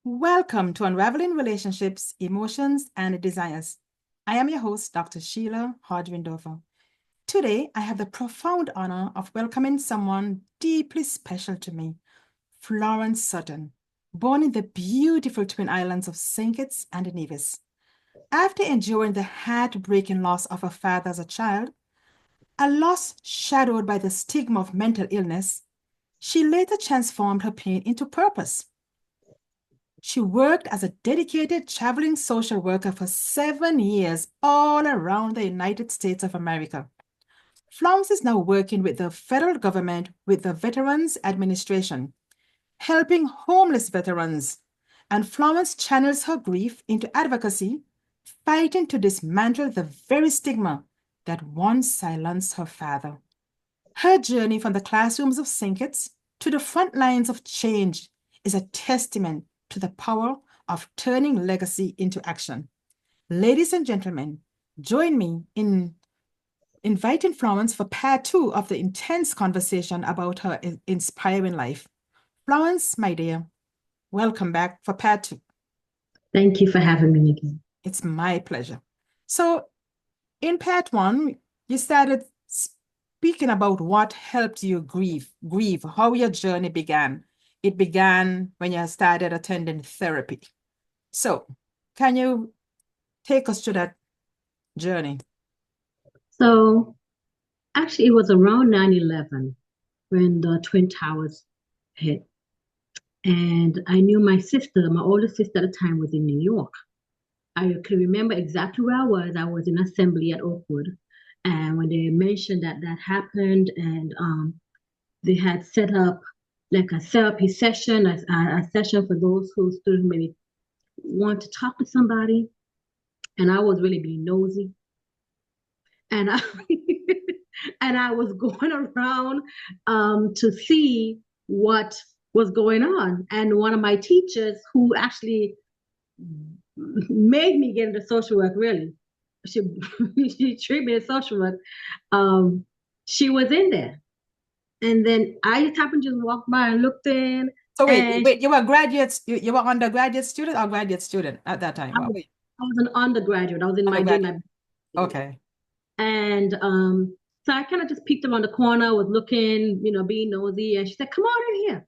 Welcome to Unraveling Relationships, Emotions, and Desires. I am your host, Dr. Sheila Hodgwindorfer. Today, I have the profound honor of welcoming someone deeply special to me, Florence Sutton, born in the beautiful twin islands of St. Kitts and Nevis. After enduring the heartbreaking loss of her father as a child, a loss shadowed by the stigma of mental illness, she later transformed her pain into purpose. She worked as a dedicated traveling social worker for 7 years all around the United States of America. Florence is now working with the federal government with the Veterans Administration, helping homeless veterans. And Florence channels her grief into advocacy, fighting to dismantle the very stigma that once silenced her father. Her journey from the classrooms of St. Kitts to the front lines of change is a testament to the power of turning legacy into action. Ladies and gentlemen, join me in inviting Florence for part two of the intense conversation about her inspiring life. Florence, my dear, welcome back for part two. Thank you for having me again. It's my pleasure. So, in part one, you started speaking about what helped you grieve, how your journey began. It began when you started attending therapy. So, can you take us to that journey? So, actually, it was around 9/11 when the Twin Towers hit. And I knew my sister, my older sister at the time, was in New York. I can remember exactly where I was. I was in assembly at Oakwood. And when they mentioned that that happened, and they had set up like a therapy session, a session for those who still maybe want to talk to somebody. And I was really being nosy. And I, and I was going around to see what was going on. And one of my teachers, who actually made me get into social work, really, she she treated me as social work. Um, she was in there, and then I just happened to just walk by and looked in, So and wait, you were graduates, you were undergraduate student or graduate student at that time? What were you? I was an undergraduate. I was in my doing Undergraduate. my Okay. and so I kind of just peeked around the corner, was looking, being nosy, and she said, "Come on in here,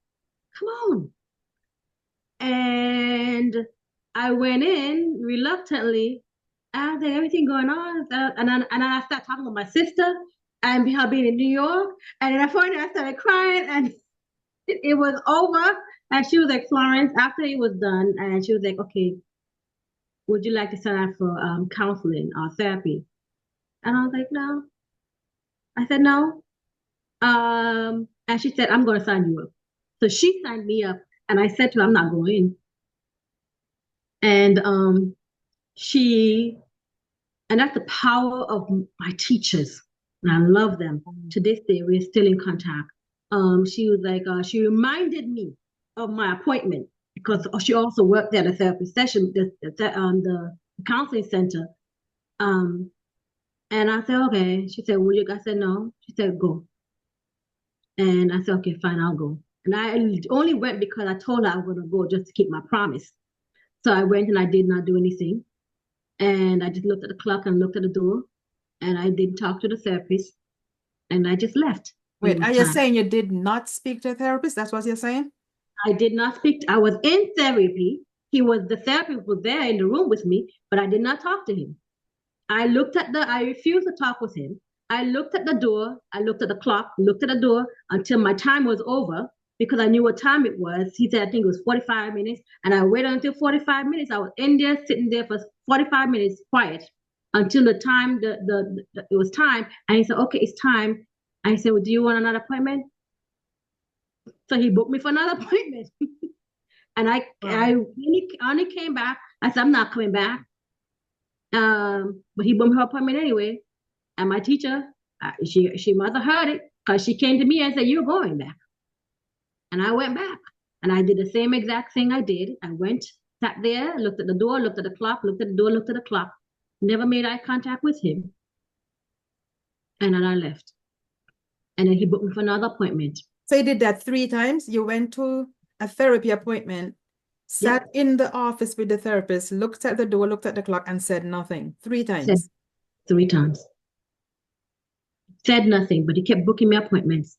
come on." And I went in reluctantly. I was like, "Everything going on?" And I started talking with my sister and her being in New York. And then I finally I started crying, and it was over. And she was like, "Florence," after it was done, and she was like, "Okay, would you like to sign up for counseling or therapy?" And I was like, "No." I said, "No." And she said, "I'm going to sign you up." So she signed me up, and I said to her, "I'm not going." And she, and that's the power of my teachers. And I love them. To this day, we're still in contact. She was like, she reminded me of my appointment because she also worked at a therapy session, the counseling center. Um, and I said, "Okay." She said, "Will you?" I said, "No." She said, "Go." And I said, "Okay, fine, I'll go." And I only went because I told her I was going to go just to keep my promise. So I went and I did not do anything. And I just looked at the clock and looked at the door. And I didn't talk to the therapist. And I just left when it Wait, was are you time. saying you did not speak to a therapist? That's what you're saying? I did not speak. I was in therapy. The therapist was there in the room with me, but I did not talk to him. I refused to talk with him. I looked at the door, I looked at the clock, looked at the door until my time was over because I knew what time it was. He said, I think it was 45 minutes. And I waited until 45 minutes. I was in there, sitting there for 45 minutes, quiet, until the time, it was time. And he said, "Okay, it's time." I said, "Well, do you want another appointment?" So he booked me for another appointment. And I Wow. only came back. I said, "I'm not coming back." But he booked her appointment anyway. And my teacher, she must have heard it because she came to me and said, "You're going back." And I went back. And I did the same exact thing I did. I went, sat there, looked at the door, looked at the clock, looked at the door, looked at the clock. Never made eye contact with him. And then I left. And then he booked me for another appointment. So you did that 3 times? You went to a therapy appointment, Sat in the office with the therapist, looked at the door, looked at the clock, and said nothing 3 times. Said 3 times. Said nothing, but he kept booking me appointments.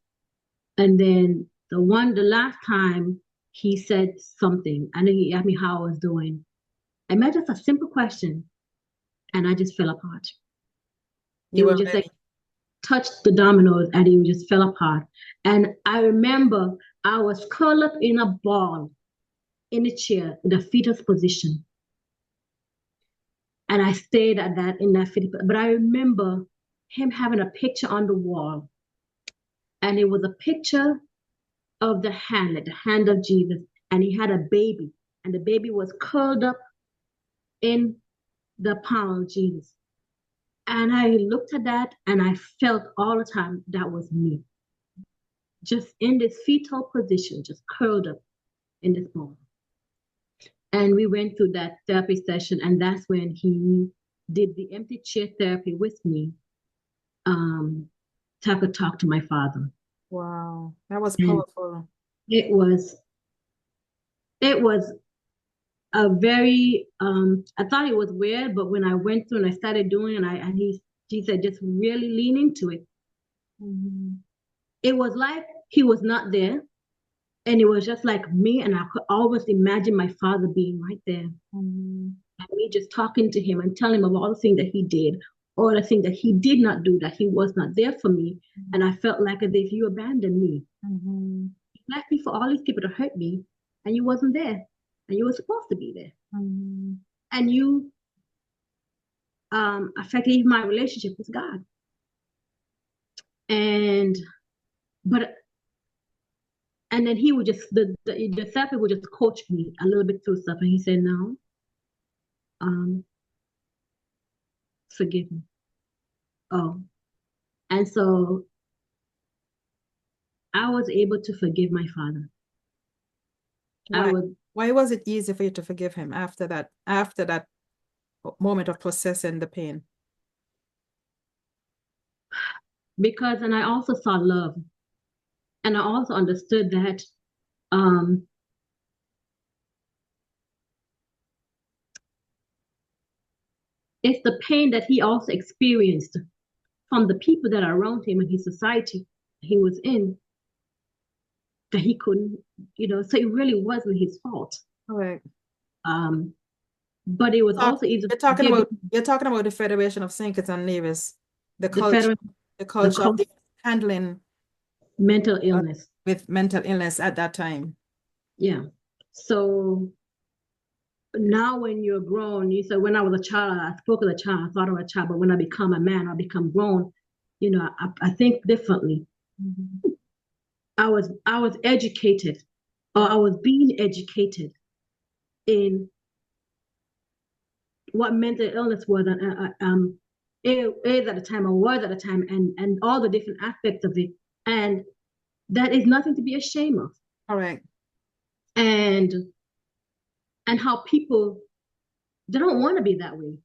And then the last time he said something, and then he asked me how I was doing. I met just a simple question, and I just fell apart. You It were was just ready. like touched the dominoes, and it just fell apart. And I remember I was curled up in a ball in a chair in the fetus position. And I stayed at that in that fetus. But I remember him having a picture on the wall. And it was a picture of the hand, like the hand of Jesus. And he had a baby. And the baby was curled up in the palm of Jesus. And I looked at that and I felt all the time that was me. Just in this fetal position, just curled up in this ball. And we went through that therapy session, and that's when he did the empty chair therapy with me, so I could talk to my father. Wow, that was And powerful. it was a very I thought it was weird, but when I went through and I started doing it, and he said just really lean into it. Mm-hmm. It was like he was not there, and it was just like me, and I could always imagine my father being right there. Mm-hmm. And me just talking to him and telling him of all the things that he did, or the things that he did not do, that he was not there for me. Mm-hmm. And I felt like as if you abandoned me. Mm-hmm. You left me for all these people to hurt me, and you wasn't there, and you were supposed to be there. Mm-hmm. And you affected my relationship with God. And then he would just the therapist would just coach me a little bit through stuff, and he said, "No, forgive me." Oh, and so I was able to forgive my father. Why was it easy for you to forgive him after that moment of processing the pain? Because, and I also saw love, and I also understood that it's the pain that he also experienced from the people that are around him and his society he was in, that he couldn't, so it really wasn't his fault. Correct. But it was also easy You're talking about the Federation of Saints and Nevis, the culture of handling mental illness with mental illness at that time. Yeah. So now when you're grown, you said when I was a child, I spoke as a child, I thought of a child, but when I become a man, I become grown, I think differently. Mm-hmm. I was educated, or I was being educated in what mental illness was, is at the time, or was at the time, and all the different aspects of it. And that is nothing to be ashamed of. All right. And how people, they don't want to be that way.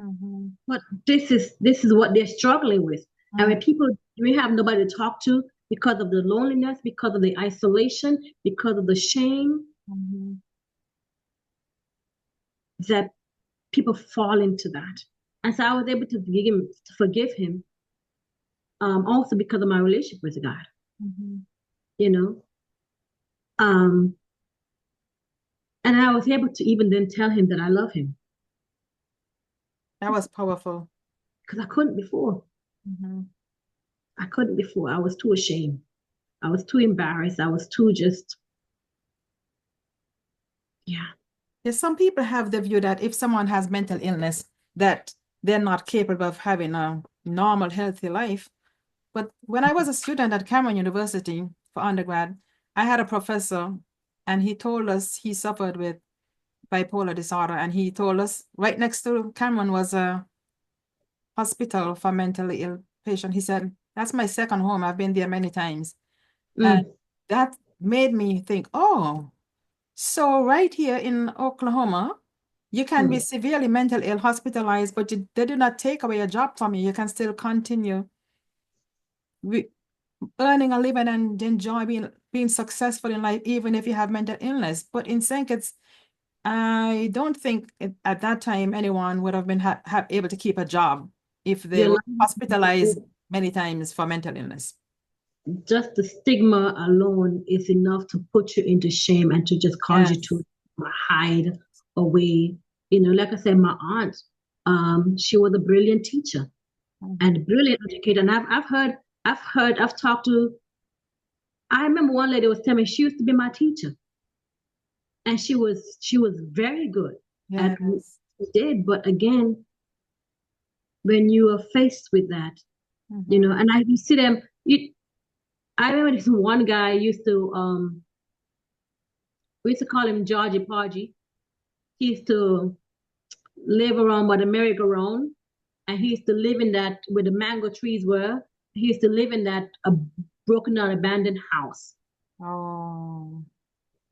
Mm-hmm. But this is what they're struggling with. Mm-hmm. And when people, we have nobody to talk to because of the loneliness, because of the isolation, because of the shame, mm-hmm. that people fall into that. And so I was able to forgive him, also because of my relationship with God. Mm-hmm. And I was able to even then tell him that I love him. That was powerful. Because I couldn't before. Mm-hmm. I couldn't before. I was too ashamed. I was too embarrassed. I was too just, yeah. Yes, some people have the view that if someone has mental illness, that they're not capable of having a normal, healthy life. But when I was a student at Cameron University for undergrad, I had a professor, and he told us he suffered with bipolar disorder. And he told us right next to Cameron was a hospital for mentally ill patients. He said, "That's my second home. I've been there many times." And that made me think, oh, so right here in Oklahoma, you can be severely mentally ill, hospitalized, but they do not take away your job from you. You can still continue earning a living and enjoy being being successful in life, even if you have mental illness. But in St. Kitts, I don't think at that time anyone would have been able to keep a job if they Your were life, hospitalized many times for mental illness. just the stigma alone is enough to put you into shame and to just cause you Yes. to hide away. Like I said, my aunt, she was a brilliant teacher Mhm. and brilliant educator. And I've talked to. I remember one lady was telling me she used to be my teacher, and she was very good at what Yes. she did. But again, when you are faced with that, Mhm. and you see them. I remember this one guy used to we used to call him Georgie Podgy. He used to live around by the merry-go-round, and he used to live in that where the mango trees were. He used to live in that broken down abandoned house, Oh.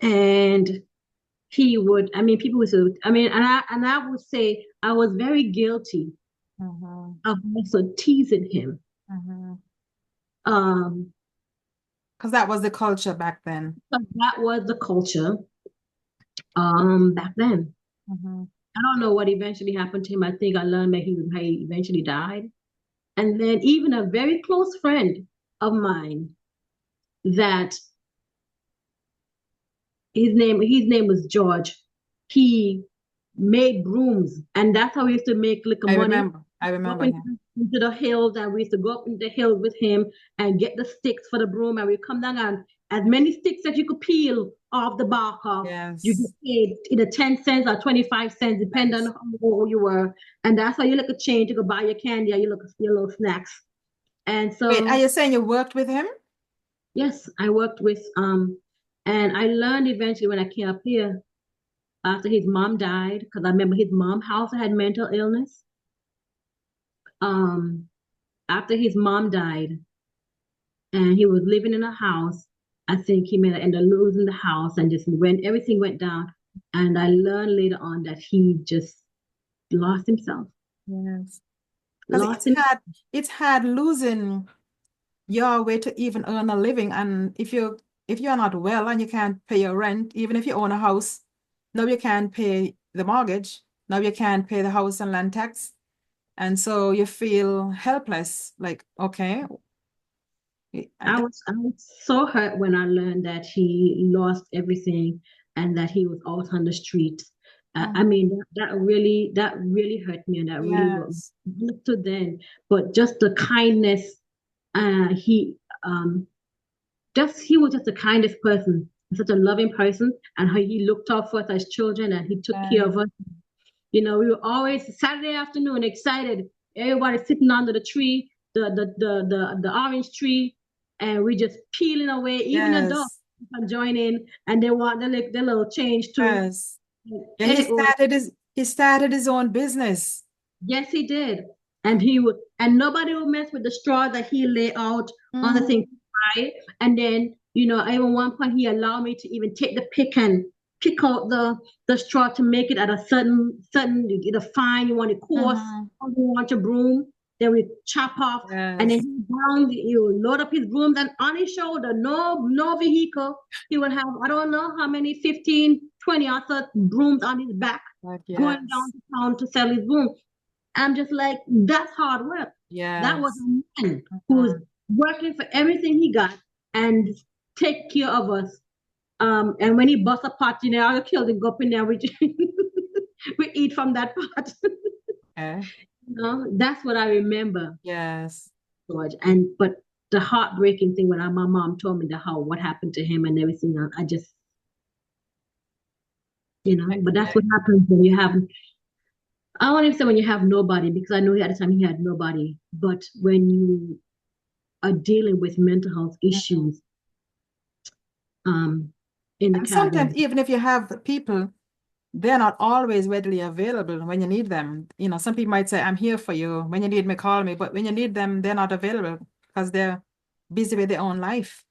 and people would say, and I would say I was very guilty Mhm. of also teasing him. Mhm. Um, Because that was the culture back then. but that was the culture back then. Mhm. I don't know what eventually happened to him. I think I learned that he eventually died. And then even a very close friend of mine that his name was George. He made brooms, and that's how we used to make little I money. remember. I Go up remember him. into the hills, and we used to go up into the hills with him and get the sticks for the broom, and we come down and as many sticks that you could peel off the bark of. You get Yes. paid either 10 cents or 25 cents, depending Yes. on how old you were. And that's how you look a change to go buy your candy or your little snacks. And Wait, are so you saying you worked with him? yes, I worked with and I learned eventually when I came up here after his mom died, because I remember his mom also had mental illness. Um, After his mom died and he was living in a house, I think he may have ended up losing the house and just when everything went down. And I learned later on that he just lost himself. Yes. Because Lost him. it's hard losing your way to even earn a living. And if you're not well and you can't pay your rent, even if you own a house, now you can't pay the mortgage. Now you can't pay the house and land tax. And so you feel helpless, like, okay, I I don't, was I was so hurt when I learned that he lost everything and that he was out on the street. I Mhm. mean that really hurt me and that really got Yes, understood then. But just the kindness, he um just he was just the kindest person, such a loving person, and how he looked out for us as children and he took care yes, of us. We were always Saturday afternoon excited. Everybody sitting under the tree, the orange tree, and we just peeling away. Even the dog yes, can join in, and they want their little change too. yes. Yeah, And it was he started his own business. yes, he did, and nobody would mess with the straw that he lay out on the Mhm. thing, right? And then even one point he allowed me to even take the pick and pick out the straw to make it at a certain either fine you want it coarse Mhm. or you want your broom. Then we chop off, and then Yes, he would load up his brooms and on his shoulder, no vehicle. He would have I don't know how many 15, 20 or 30 brooms on his back like, going down yes, to town to sell his broom. I'm just like, that's hard work. That was yes. a man who's Mhm. working for everything he got and take care of us. And when he bust a pot, I'll kill the go up in there. We eat from that pot. Okay. That's what I remember, Yes. George. But the heartbreaking thing when my mom told me what happened to him and everything, I just, but that's what happens when you have I won't even say when you have nobody because I know at the time he had nobody. But when you are dealing with mental health Mhm. issues um, in the And sometimes, Caribbean, even if you have people, they're not always readily available when you need them. Some people might say, I'm here for you. When you need me, call me. But when you need them, they're not available because they're busy with their own life.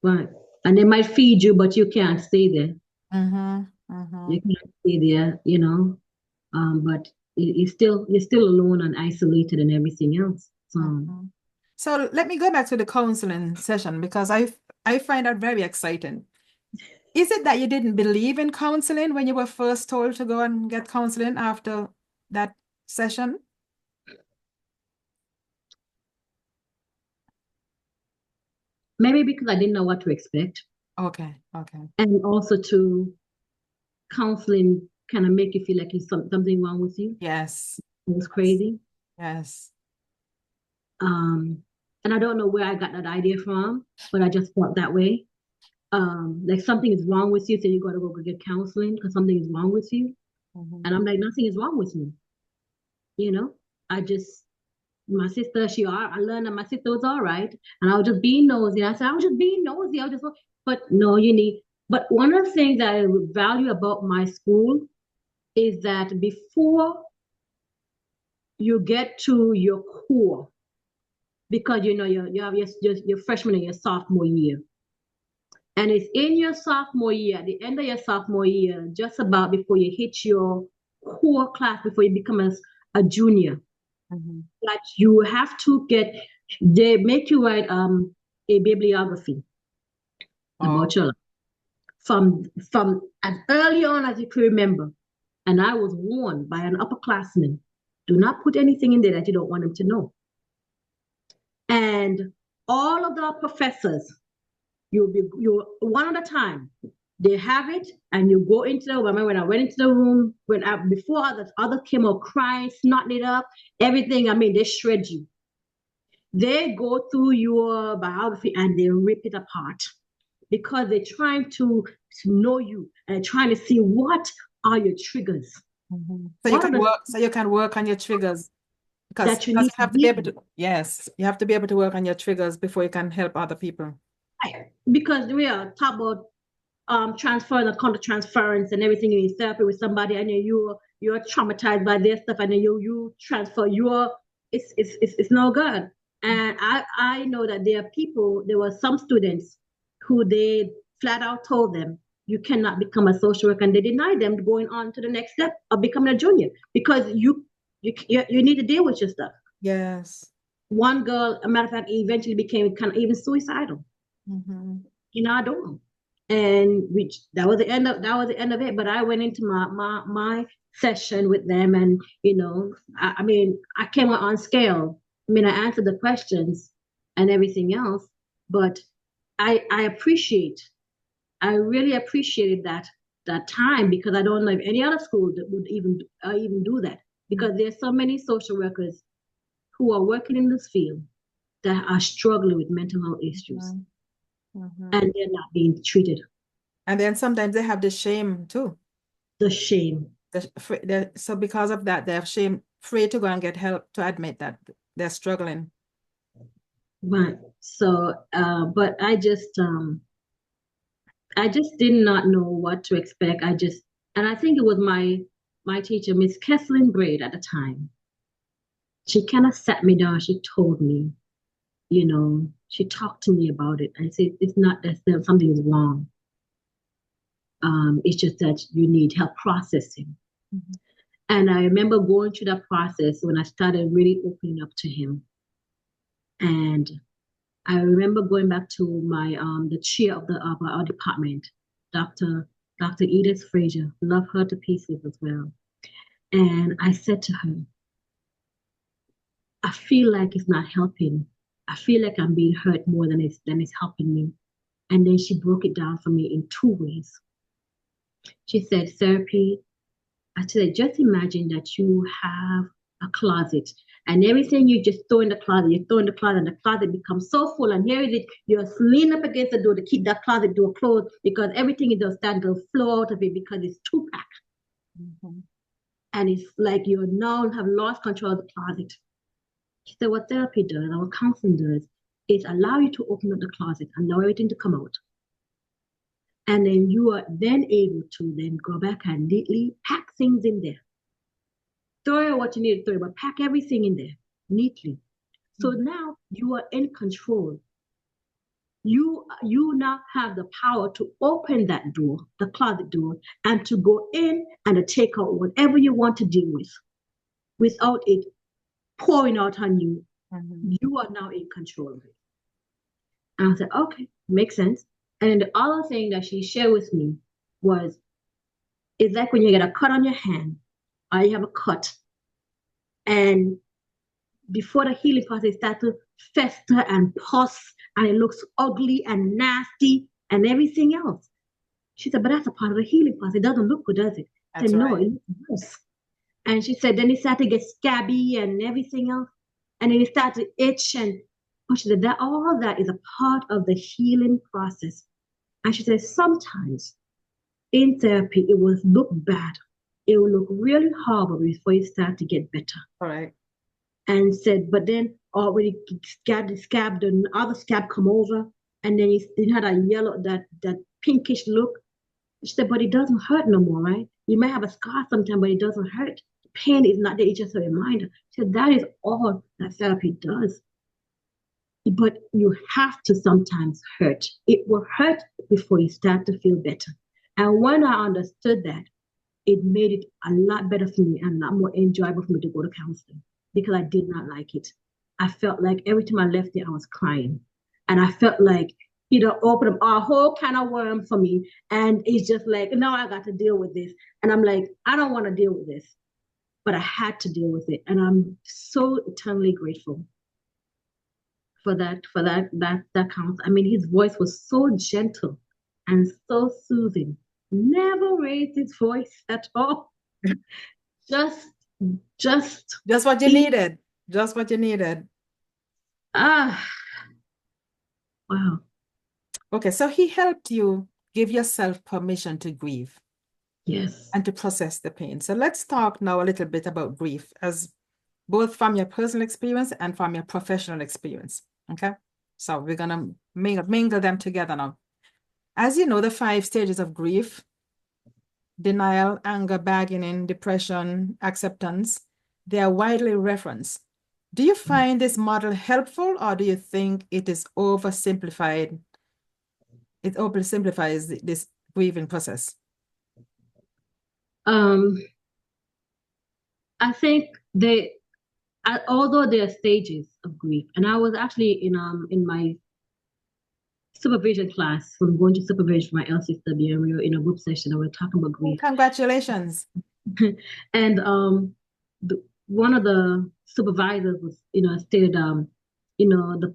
right? And they might feed you, but you can't stay there. Mm-hmm. Mm-hmm. You can't stay there. But you're still alone and isolated and everything else. So Mm-hmm. So let me go back to the counseling session because I find that very exciting. Is it that you didn't believe in counseling when you were first told to go and get counseling after that session? Maybe because I didn't know what to expect. Okay, okay. And also to counseling kind of make you feel like there's something wrong with you. Yes. It was Yes. crazy. Yes. And I don't know where I got that idea from, but I just felt that way. Like something is wrong with you, so you got to go get counseling because something is wrong with you. Mhm. And I'm like, nothing is wrong with me. You know, I just, my sister, I learned that my sister was all right. And I was just being nosy. I said, I was just being nosy. I was just, but no, but one of the things that I value about my school is that before you get to your core, because you have your freshman and your sophomore year. And it's in your sophomore year, at the end of your sophomore year, just about before you hit your core class, before you become a junior, Mhm. that you have to they make you write a bibliography Oh. about your life from as early on as you can remember. And I was warned by an upperclassman, do not put anything in there that you don't want him to know. And all of the professors, you one at a time. They have it, and you go into the. I remember when I went into the room before the other came out crying, snotting it up, everything. I mean, they shred you. They go through your biography and they rip it apart because they're trying to know you and trying to see what are your triggers. Mhm. What are the So you can work on your triggers that you because need you to have to be able heal? to, yes, you have to be able to work on your triggers before you can help other people. Because we are talking about transfer the counter transference and everything in therapy with somebody, and you're traumatized by their stuff, and then you transfer your it's no good. And I know that there were some students who they flat out told them you cannot become a social worker, and they denied them going on to the next step of becoming a junior because you need to deal with your stuff. Yes. One girl, a matter of fact, eventually became kind of even suicidal Mhm. in our dorm. And which that was the end of it. But I went into my session with them, and I mean, I came on scale. I mean, I answered the questions and everything else, but I I really appreciated that time, because I don't know if any other school that would even do that, because there's so many social workers who are working in this field that are struggling with mental health issues, Mhm. Mhm. and they're not being treated. And then sometimes they have the shame too. The shame. So because of that, they have shame, afraid to go and get help to admit that they're struggling. Right. So, but I just did not know what to expect. And I think it was my teacher, Miss Kesslin Braid at the time. She kind of sat me down. She told me, she talked to me about it. And said, it's not that something is wrong. It's just that you need help processing. Mhm. And I remember going through that process when I started really opening up to him. And I remember going back to my the chair of our department, Dr. Dr. Edith Frazier. Love her to pieces as well. And I said to her, I feel like it's not helping. I feel like I'm being hurt more than it's helping me. And then she broke it down for me in two ways. She said, therapy, I said, just imagine that you have a closet, and everything you just throw in the closet, you throw in the closet, and the closet becomes so full. And here is it, you're leaning up against the door to keep that closet door closed because everything is just starting to flow out of it because it's too packed. Mhm. And it's like you now have lost control of the closet. She said, what therapy does, and what counseling does, is allow you to open up the closet and allow everything to come out. And then you are then able to then go back and neatly pack things in there. Throw what you need to throw, but pack everything in there neatly. So Mhm. now you are in control. You now have the power to open that door, the closet door, and to go in and to take out whatever you want to deal with without it pouring out on you You are now in control of it. And I said, okay, makes sense. And then the other thing that she shared with me was, it's like when you get a cut on your hand, or you have a cut, and before the healing process starts to fester and pus, and it looks ugly and nasty and everything else. She said, but that's a part of the healing process. It doesn't look good, does it? I said, That's no, right. it looks worse. And she said, then it started to get scabby and everything else. And then it started to itch. And she said, that all that is a part of the healing process. And she said, sometimes in therapy, it will look bad. It will look really horrible before it starts to get better. All right. And said, but then when it scab, the other scab come over, and then it had a yellow, that pinkish look. She said, but it doesn't hurt no more, right? You may have a scar sometimes, but it doesn't hurt. Pain is not there, it's just a reminder. She said, that is all that therapy does. But you have to sometimes hurt. It will hurt before you start to feel better. And when I understood that, it made it a lot better for me and a lot more enjoyable for me to go to counseling, because I did not like it. I felt like every time I left there, I was crying. And I felt like it opened up a whole kind of worm for me. And it's just like, now I got to deal with this. And I'm like, I don't want to deal with this. But I had to deal with it. And I'm so eternally grateful for that counsel. I mean, his voice was so gentle and so soothing. Never raised his voice at all. Just what you needed. Just what you needed. Wow. Okay, so he helped you give yourself permission to grieve. Yes. And to process the pain. So let's talk now a little bit about grief, as both from your personal experience and from your professional experience. Okay, so we're gonna mingle them together now. As you know, the 5 stages of grief: denial, anger, bargaining, depression, acceptance, they are widely referenced. Do you find this model helpful, or do you think it is oversimplified? It oversimplifies this grieving process. I think although there are stages of grief, and I was actually in my supervision class, from going to supervision for my LCW, and we were in a group session and we were talking about grief. Congratulations. And one of the supervisors was, stated,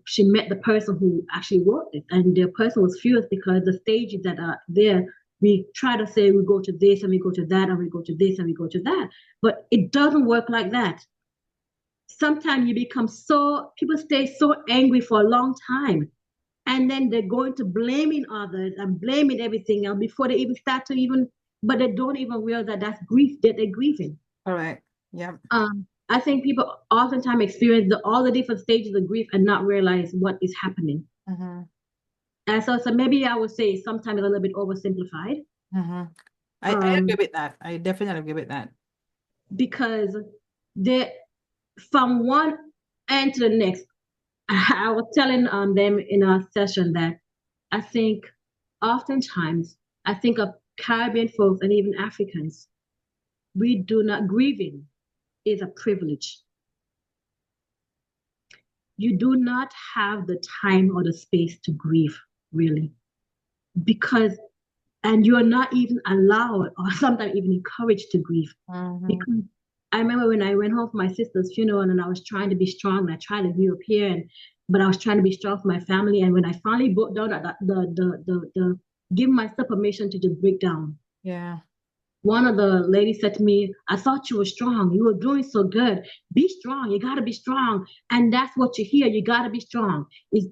she met the person who actually wrote it, and the person was furious because the stages that are there, we try to say we go to this and we go to that and we go to this and we go to that, but it doesn't work like that. Sometimes people stay so angry for a long time, and then they're going to blaming others and blaming everything else before they even start to but they don't even realize that that's grief, that they're grieving. All right. Yeah. I think people oftentimes experience all the different stages of grief and not realize what is happening. And so maybe I would say sometimes a little bit oversimplified. I agree with that. I definitely agree with that. Because from one end to the next, I was telling them in our session that I think oftentimes, I think of Caribbean folks and even Africans, grieving is a privilege. You do not have the time or the space to grieve, really, and you're not even allowed or sometimes even encouraged to grieve. Because I remember when I went home for my sister's funeral and I was trying to be strong, and I tried to be up here, but I was trying to be strong for my family. And when I finally broke down, the give myself permission to just break down. Yeah. One of the ladies said to me, I thought you were strong. You were doing so good. Be strong. You got to be strong. And that's what you hear. You got to be strong.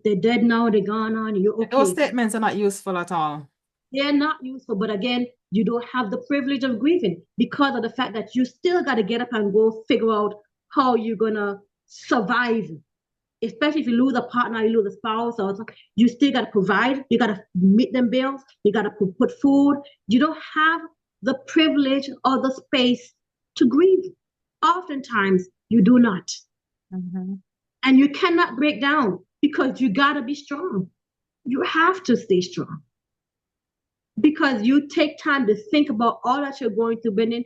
They're dead now. They're gone on. You're okay. Those statements are not useful at all. They're not useful. But again, you don't have the privilege of grieving because of the fact that you still got to get up and go figure out how you're going to survive. Especially if you lose a partner, you lose a spouse, or you still got to provide. You got to meet them bills. You got to put food. You don't have the privilege or the space to grieve. Oftentimes, you do not. And you cannot break down because you got to be strong. You have to stay strong. Because you take time to think about all that you're going through, Benin,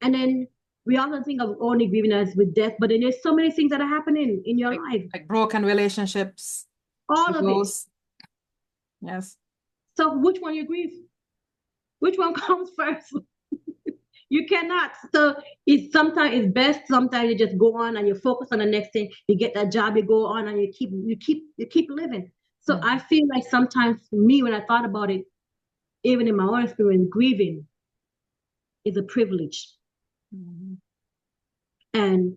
and then We often think of only grieving as with death, but then there's so many things that are happening in your life. Like broken relationships, All of it. Yes. So which one you grieve? Which one comes first? You cannot. So it's sometimes it's best. Sometimes you just go on and you focus on the next thing. You get that job, you go on and you keep living. So I feel like sometimes for me, when I thought about it, even in my own experience, grieving is a privilege. And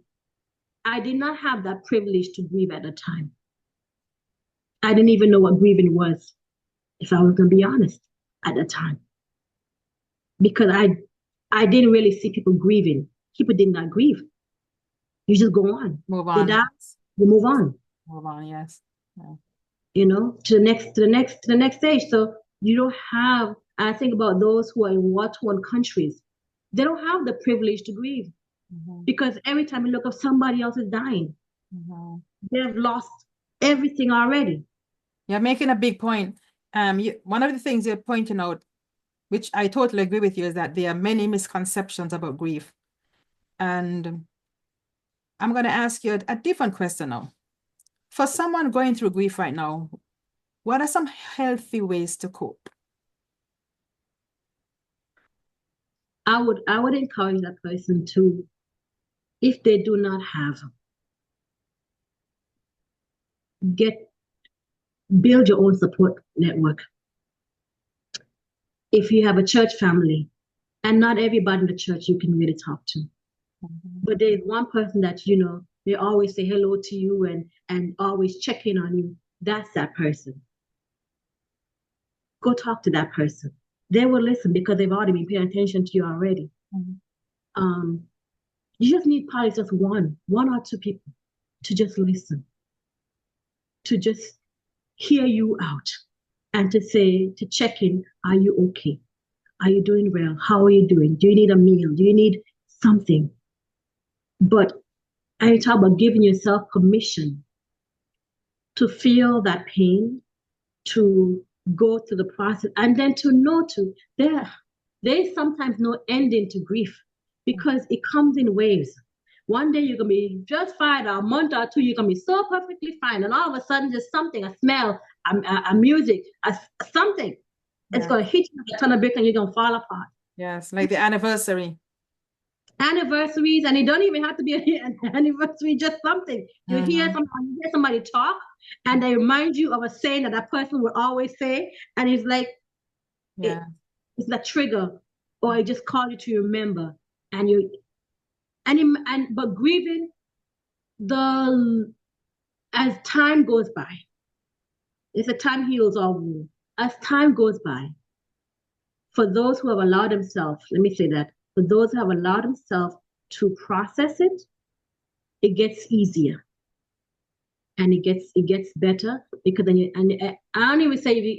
I did not have that privilege to grieve at the time. I didn't even know what grieving was, if I was going to be honest, at the time. Because I didn't really see people grieving. People did not grieve. You just go on. Move on. They die, you move on. Move on, yes. Yeah. You know, to the next stage. So you don't have, I think about those who are in war-torn countries. They don't have the privilege to grieve. Because every time you look up, somebody else is dying. They've lost everything already. You're making a big point. One of the things you're pointing out, which I totally agree with you, is that there are many misconceptions about grief. And I'm going to ask you a different question now. For someone going through grief right now, what are some healthy ways to cope? I would encourage that person to, if they do not have, build your own support network. If you have a church family, and not everybody in the church you can really talk to, but there's one person that you know, they always say hello to you and always check in on you. That's that person. Go talk to that person. They will listen because they've already been paying attention to you already. You just need probably just one or two people to just listen, to just hear you out, and to check in. Are you okay? Are you doing well? How are you doing? Do you need a meal? Do you need something? But I talk about giving yourself permission to feel that pain, to go through the process, and then to know there is sometimes no ending to grief because it comes in waves. One day you're gonna be just fine, a month or two, you're gonna be so perfectly fine, and all of a sudden just something, a smell, a music, something. It's gonna hit you like a ton of bricks and you're gonna fall apart. Yes, like the anniversary. Anniversaries, and it don't even have to be an anniversary, just something. You hear somebody talk, and they remind you of a saying that person would always say, and it's like, it's that trigger, or it just calls you to remember. But grieving, as time goes by, it's a time heals all wounds. As time goes by, for those who have allowed themselves, let me say that, for those who have allowed themselves to process it, it gets easier. And it gets better because then I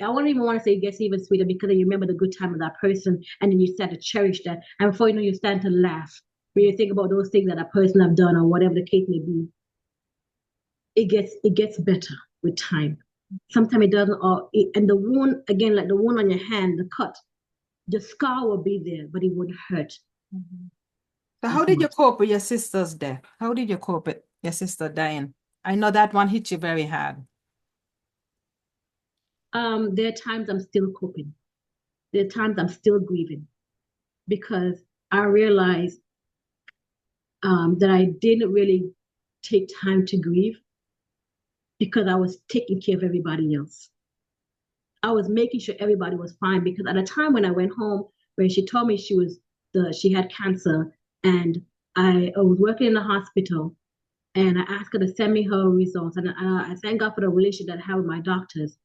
won't even want to say it gets even sweeter because then you remember the good time of that person and then you start to cherish that. And before you know, you start to laugh when you think about those things that that person have done or whatever the case may be. It gets better with time. Sometimes it doesn't, and the wound, again, like the wound on your hand, the cut, the scar will be there, but it won't hurt. So how did you cope with your sister's death? How did you cope with your sister dying? I know that one hit you very hard. There are times I'm still coping. There are times I'm still grieving because I realized that I didn't really take time to grieve because I was taking care of everybody else. I was making sure everybody was fine because at the time when I went home, when she told me she had cancer, and I was working in the hospital, and I asked her to send me her results, and I thank God for the relationship that I have with my doctors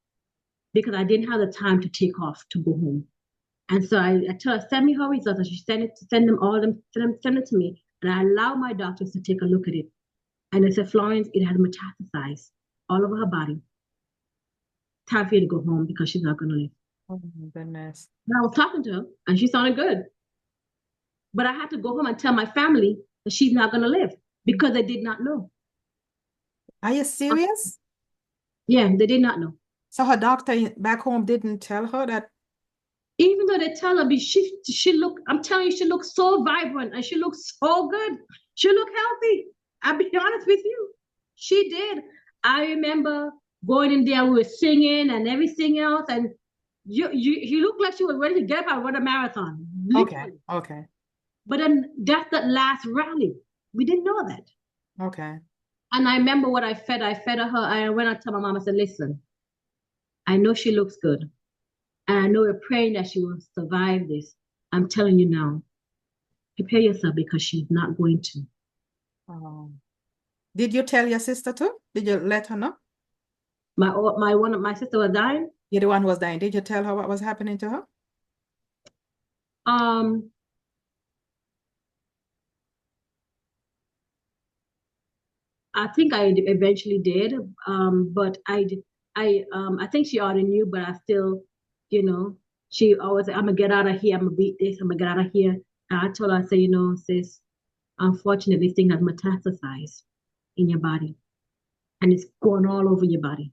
because I didn't have the time to take off to go home. And so I told her, send me her results, and she send it to me, and I allowed my doctors to take a look at it. And they said, Florence, it had metastasized all over her body. Time for you to go home because she's not going to live. Oh my goodness. And I was talking to her and she sounded good. But I had to go home and tell my family that she's not going to live because they did not know. Are you serious? Yeah, they did not know. So her doctor back home didn't tell her that? Even though they tell her she look, I'm telling you, she looks so vibrant and she looks so good. She looked healthy. I'll be honest with you. She did. I remember going in there, we were singing and everything else, and you looked like she was ready to get up and run a marathon, Okay. literally. Okay. But then that's that last rally. We didn't know that. Okay. And I remember what I fed. I fed her. I went out to my mom. I said, listen, I know she looks good. And I know we're praying that she will survive this. I'm telling you now, prepare yourself because she's not going to. Um, did you tell your sister too? Did you let her know? My sister was dying. You're the one who was dying. Did you tell her what was happening to her? Um, I think I eventually did. But I think she already knew, but I still, you know, she always said, I'm gonna get out of here. I'm gonna beat this. I'm gonna get out of here. And I told her, I said, sis, unfortunately, this thing has metastasized in your body, and it's going all over your body.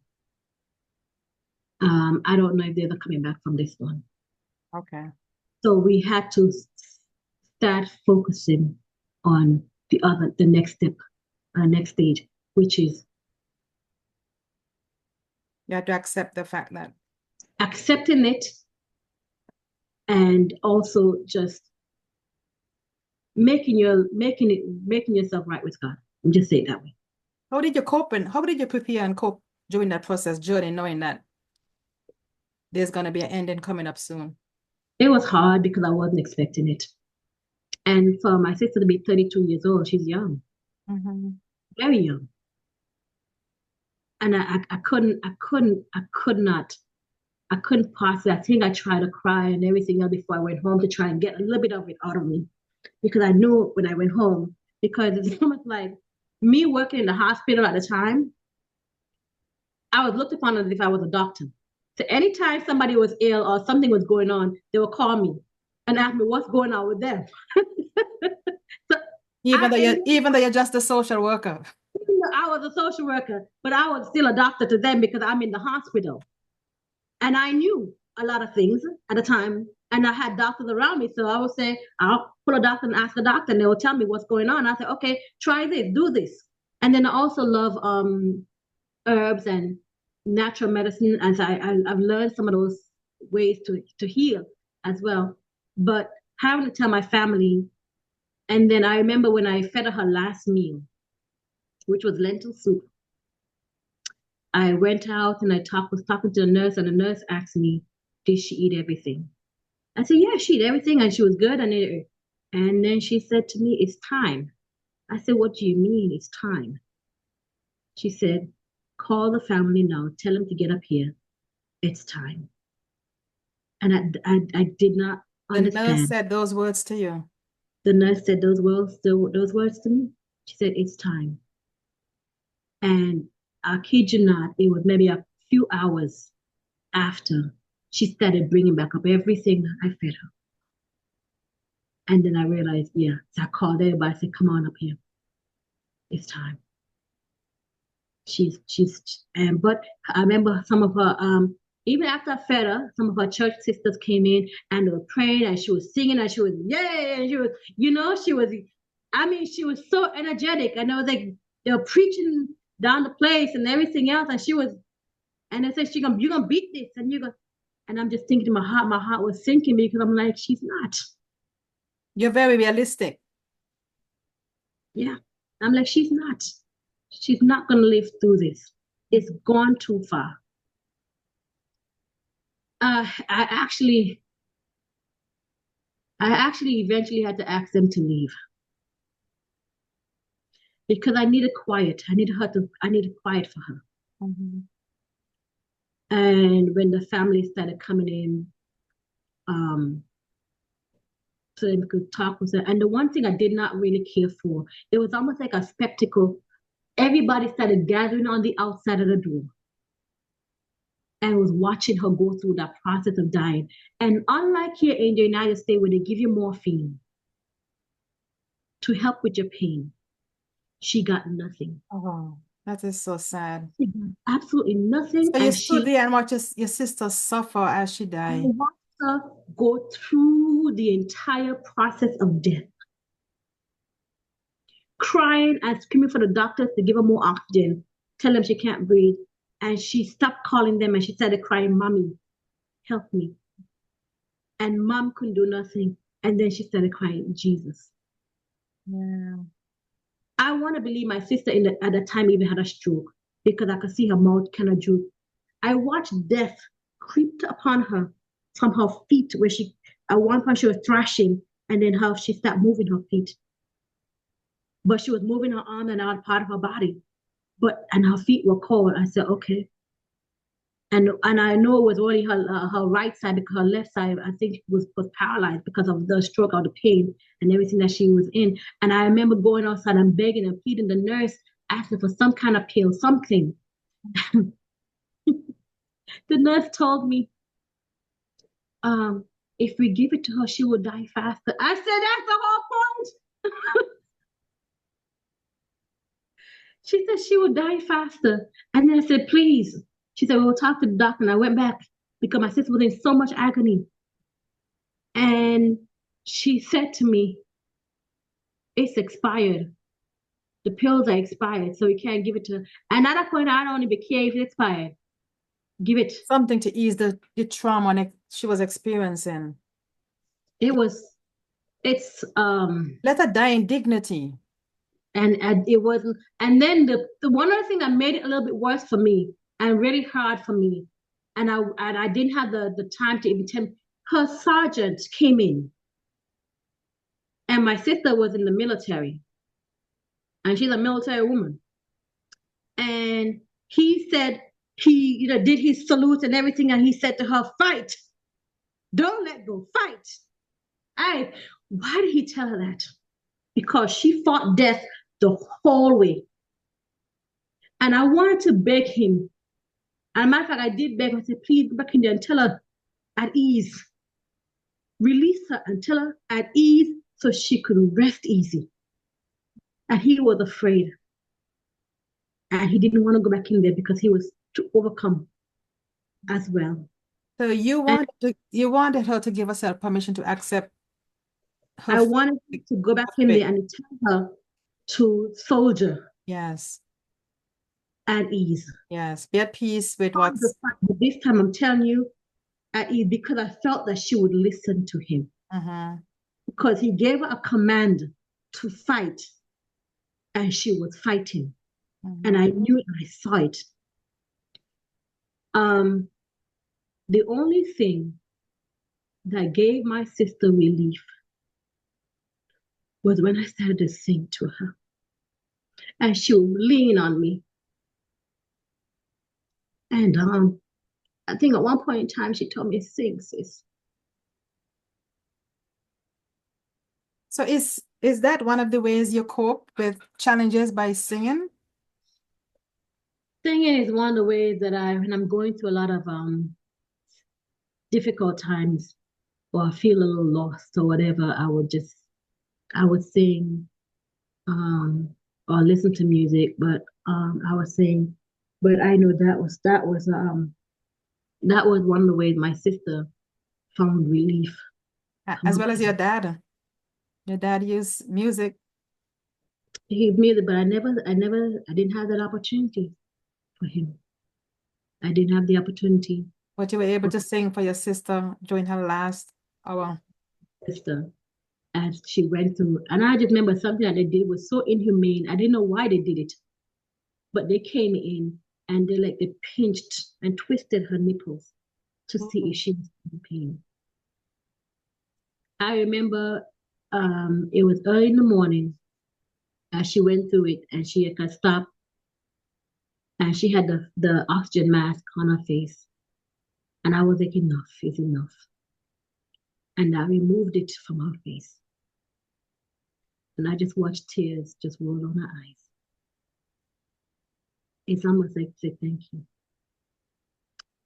I don't know if they're ever coming back from this one. Okay. So we had to start focusing on the next step, next stage, which is You have to accept the fact that. accepting it and also just making yourself right with God. And just say it that way. How did you cope and how did you prepare and cope during that process journey, knowing that there's gonna be an ending coming up soon? It was hard because I wasn't expecting it. And for my sister to be 32 years old, she's young, Mm-hmm. very young. And I couldn't possibly. I think I tried to cry and everything else before I went home to try and get a little bit of it out of me because I knew when I went home, because it's almost like me working in the hospital at the time, I was looked upon as if I was a doctor. So anytime somebody was ill or something was going on, they would call me and ask me what's going on with them. So Even though you're just a social worker. I was a social worker, but I was still a doctor to them because I'm in the hospital. And I knew a lot of things at the time. And I had doctors around me. So I would say, I'll pull a doctor and ask a doctor, and they will tell me what's going on. I say, okay, try this, do this. And then I also love herbs and natural medicine. As I've learned some of those ways to heal as well. But having to tell my family, and then I remember when I fed her last meal, which was lentil soup. I went out and was talking to the nurse, and the nurse asked me, did she eat everything? I said, yeah, she ate everything and she was good. And then she said to me, it's time. I said, what do you mean it's time? She said, call the family now, tell them to get up here. It's time. And I did not The nurse understand. said those words to you. The nurse said those words to me. She said, it's time. And I kid you not, it was maybe a few hours after she started bringing back up everything I fed her. And then I realized, yeah. So I called everybody. I said, come on up here. It's time. But I remember some of her, even after I fed her, some of her church sisters came in and they were praying and she was singing and she was, yay. And she was, she was so energetic. And I was like, they were preaching down the place and everything else. And they said, you're going to beat this. And I'm just thinking in my heart was sinking because I'm like, she's not. You're very realistic. Yeah. I'm like, she's not. She's not going to live through this. It's gone too far. I actually eventually had to ask them to leave because I needed quiet. I needed quiet for her. Mm-hmm. And when the family started coming in, so they could talk with her. And the one thing I did not really care for, it was almost like a spectacle. Everybody started gathering on the outside of the door and was watching her go through that process of dying. And unlike here in the United States, where they give you morphine to help with your pain, she got nothing. Oh, that is so sad. Absolutely nothing. So you And stood there and watched your sister suffer as she I died. watched go through the entire process of death, crying and screaming for the doctors to give her more oxygen, tell them she can't breathe. And she stopped calling them and she started crying, Mommy, help me. And mom couldn't do nothing. And then she started crying, Jesus. Yeah. I want to believe my sister at the time even had a stroke because I could see her mouth kind of droop. I watched death creep upon her from her feet where she, at one point she was thrashing and then how she stopped moving her feet. But she was moving her arm and other part of her body. And her feet were cold. I said, okay. And I know it was only her right side because her left side I think was paralyzed because of the stroke or the pain and everything that she was in. And I remember going outside and begging and pleading the nurse, asking for some kind of pill, something. The nurse told me, if we give it to her, she will die faster. I said, that's the whole point. She said she would die faster. And then I said, please. She said, we'll talk to the doctor. And I went back because my sister was in so much agony. And she said to me, it's expired. The pills are expired, so you can't give it to her. And at that point, I don't even care if it's expired. Give it. Something to ease the trauma she was experiencing. It's Let her die in dignity. and it wasn't. And then the one other thing that made it a little bit worse for me and really hard for me, and I didn't have the time to even tell. Her sergeant came in, and my sister was in the military, and she's a military woman, and he said he did his salute and everything, and he said to her, "Fight, don't let go, fight." Why did he tell her that? Because she fought death the whole way. And I wanted to beg him. And matter of fact, I did beg. I said, please go back in there and tell her at ease. Release her and tell her at ease so she could rest easy. And he was afraid. And he didn't want to go back in there because he was to overcome as well. So you wanted her to give herself permission to accept her I wanted to go back in there and tell her to soldier. Yes. At ease. Yes. Be at peace with what's. But this time I'm telling you, at ease, because I felt that she would listen to him. Because he gave her a command to fight, and she was fighting. And I knew it, I saw it. The only thing that gave my sister relief was when I started to sing to her. And she would lean on me. And I think at one point in time, she told me, sing, sis. So is that one of the ways you cope with challenges, by singing? Singing is one of the ways that when I'm going through a lot of difficult times or I feel a little lost or whatever, I would sing or listen to music, but I would sing. But I know that was one of the ways my sister found relief. As well as your dad. Your dad used music. He music, but I didn't have that opportunity for him. I didn't have the opportunity. But you were able to sing for your sister during her last hour. Sister, as she went through, and I just remember something that they did was so inhumane. I didn't know why they did it, but they came in and they pinched and twisted her nipples to see if she was in pain. I remember it was early in the morning as she went through it, and she had stopped, and she had the oxygen mask on her face, and I was like, enough is enough, and I removed it from her face, and I just watched tears just roll on her eyes. It's almost like to say thank you,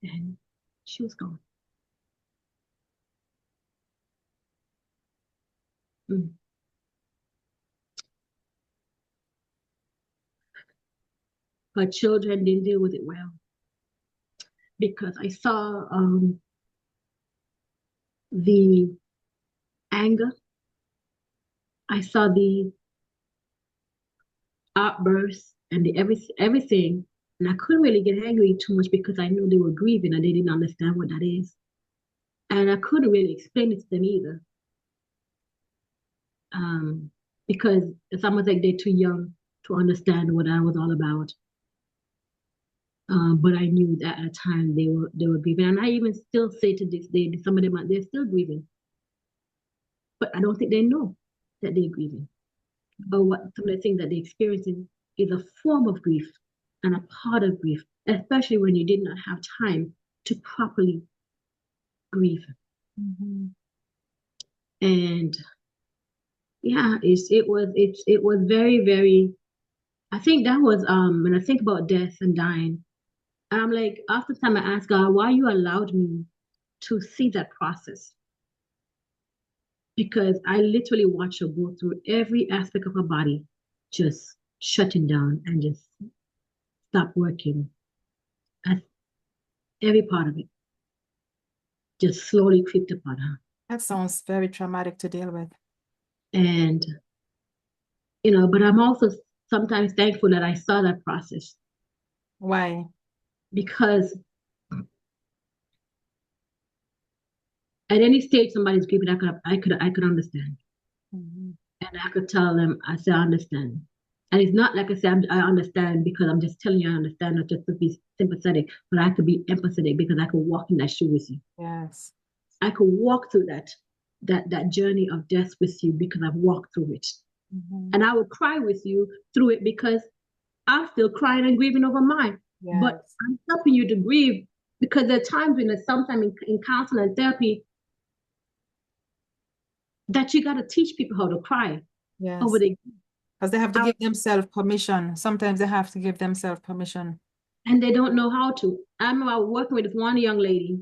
and she was gone. Her children didn't deal with it well because I saw the anger. I saw the outbursts and everything. And I couldn't really get angry too much because I knew they were grieving and they didn't understand what that is. And I couldn't really explain it to them either. Um, because it's almost like they're too young to understand what I was all about. But I knew that at a time they were grieving, and I even still say to this day, some of them they're still grieving, but I don't think they know that they're grieving or what some of the things that they're experiencing is a form of grief and a part of grief, especially when you did not have time to properly grieve. Mm-hmm. And yeah, it was very very. I think that was when I think about death and dying, and I'm like, after the time I ask God, why you allowed me to see that process? Because I literally watch her go through every aspect of her body, just shutting down and just stop working at every part of it, just slowly creeped upon her. That sounds very traumatic to deal with. And, but I'm also sometimes thankful that I saw that process Why? because at any stage somebody's grieving, I could understand. Mm-hmm. And I could tell them, I say, I understand. And it's not like I say, I understand because I'm just telling you I understand, not just to be sympathetic, but I could be empathetic because I could walk in that shoe with you. Yes. I could walk through that journey of death with you because I've walked through it. Mm-hmm. And I would cry with you through it because I'm still crying and grieving over mine. But Yes. I'm helping you to grieve because there are times when there's sometimes in counseling and therapy that you got to teach people how to cry over Yes. the Because they have to out, give themselves permission. Sometimes they have to give themselves permission. and they don't know how to. I remember working with this one young lady,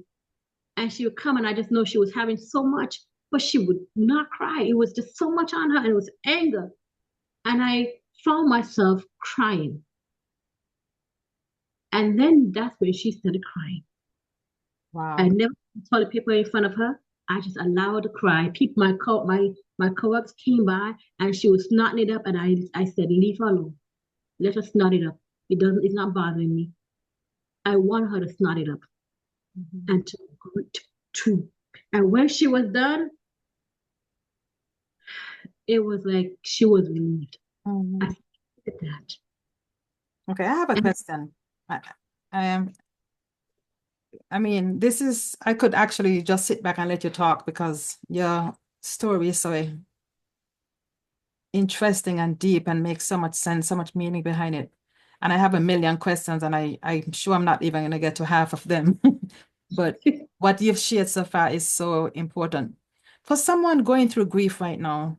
and she would come, and I just know she was having so much, but she would not cry. It was just so much on her, and it was anger. And I found myself crying. And then that's when she started crying. I Wow. never toilet paper in front of her. I just allowed her to cry. People, my co-ops came by and she was snotting it up, and I said, leave her alone. Let her snot it up. It's not bothering me. I want her to snot it up Mm-hmm. and to and when she was done, it was like she was relieved. I Mm-hmm. said that. Okay, I have a And question. I, I am, I mean, this is, I could actually just sit back and let you talk because your story is so interesting and deep and makes so much sense, so much meaning behind it. And I have a million questions, and I'm sure I'm not even going to get to half of them. But what you've shared so far is so important. For someone going through grief right now,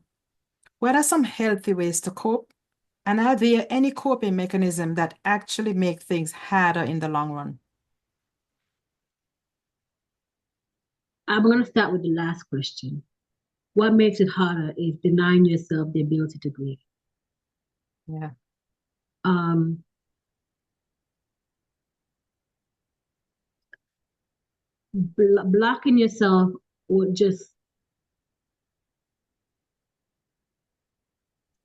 what are some healthy ways to cope? And are there any coping mechanism that actually make things harder in the long run? I'm going to start with the last question. What makes it harder is denying yourself the ability to grieve. Yeah. Um, Blocking yourself or just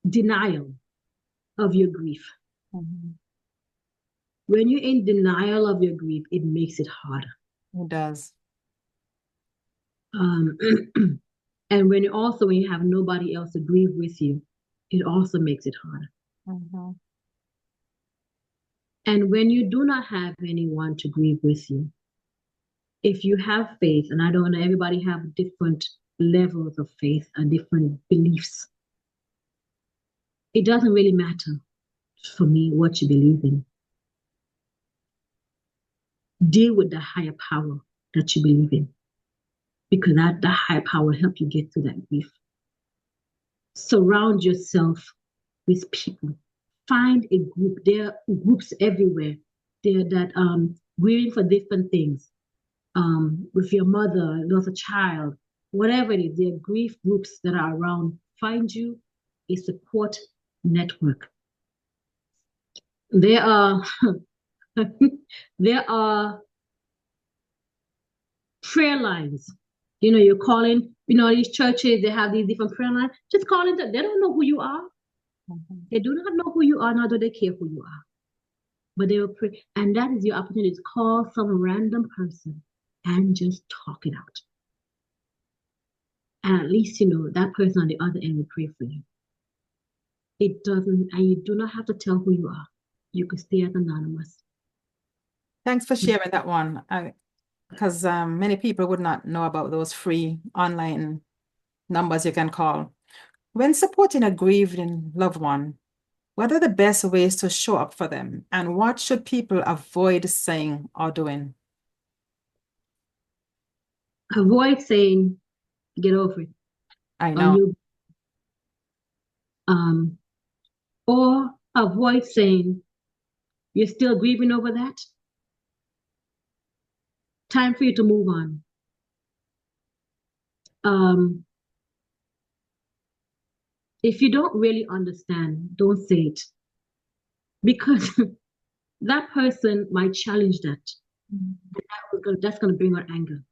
denial of your grief. Mhm. When you're in denial of your grief, it makes it harder. It does. Um, and when you have nobody else to grieve with you, it also makes it harder. Mhm. And when you do not have anyone to grieve with you, if you have faith, and I don't know, everybody have different levels of faith and different beliefs. It doesn't really matter for me what you believe in. Deal with the higher power that you believe in, because that higher power will help you get through that grief. Surround yourself with people. Find a group. There are groups everywhere. There that grieving for different things. With your mother, lost a child, whatever it is, there are grief groups that are around. Find you a support network. There are there are prayer lines You're calling, these churches, they have these different prayer lines. Just call into, they don't know who you are. Mhm. They do not know who you are, nor do they care who you are. But they will pray. And that is your opportunity to call some random person and just talk it out. And at least, that person on the other end will pray for you. It doesn't, and you do not have to tell who you are. You can stay as anonymous. Thanks for sharing that one. Because many people would not know about those free online numbers you can call. When supporting a grieving loved one, what are the best ways to show up for them? And what should people avoid saying or doing? Avoid saying, get over it. I Or know. you um or avoid saying you're still grieving over that. Time for you to move on. Um, if you don't really understand, don't say it because that person might challenge that. Mhm. That's going to bring her anger.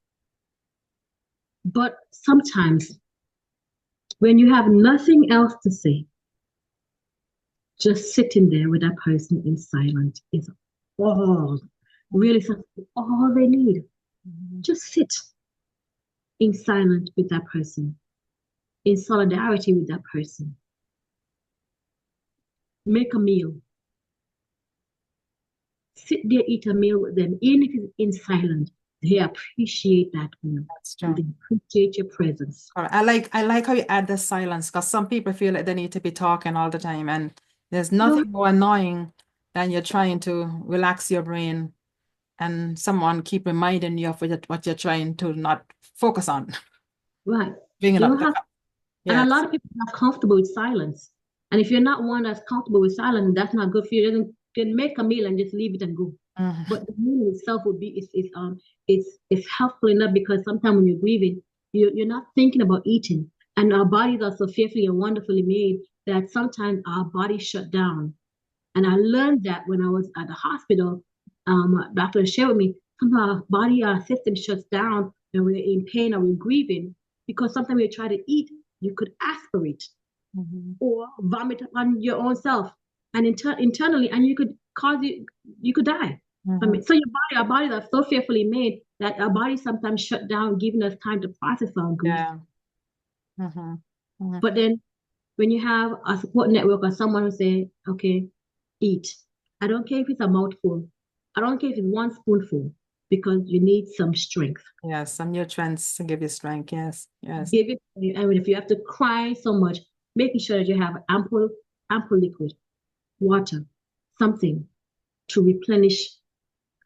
But sometimes when you have nothing else to say, just sitting there with that person in silence is all, really all they need. Mhm. Just sit in silence with that person, in solidarity with that person. Make a meal. Sit there, eat a meal with them, even if it's in silence. They appreciate that meal. That's And true. they appreciate your presence. All right. I like how you add the silence because some people feel like they need to be talking all the time, and there's No, nothing more annoying than you're trying to relax your brain and someone keep reminding you of what you're trying to not focus on, right. bringing You up don't the have, and a yes. lot of people are not comfortable with silence. And if you're not one that's comfortable with silence, that's not good for you. Then make a meal and just leave it and go. Mhm. But the meal itself would be it's helpful enough because sometimes when you're grieving, you're not thinking about eating. And our bodies are so fearfully and wonderfully made that sometimes our bodies shut down. And I learned that when I was at the hospital. Doctor shared with me, sometimes our body, our system shuts down and we're in pain or we're grieving because sometimes we try to eat, you could aspirate Mhm. or vomit on your own self and internally, and you could you could die. Mhm. So our bodies are so fearfully made that our bodies sometimes shut down, giving us time to process our grief. Yeah. Mhm. Mhm. But then when you have a support network or someone who say, okay, eat. I don't care if it's a mouthful. I don't care if it's one spoonful because you need some strength. Yes, some nutrients to give you strength. Yes, yes. Give it, I mean, if you have to cry so much, making sure that you have ample liquid, water, something to replenish.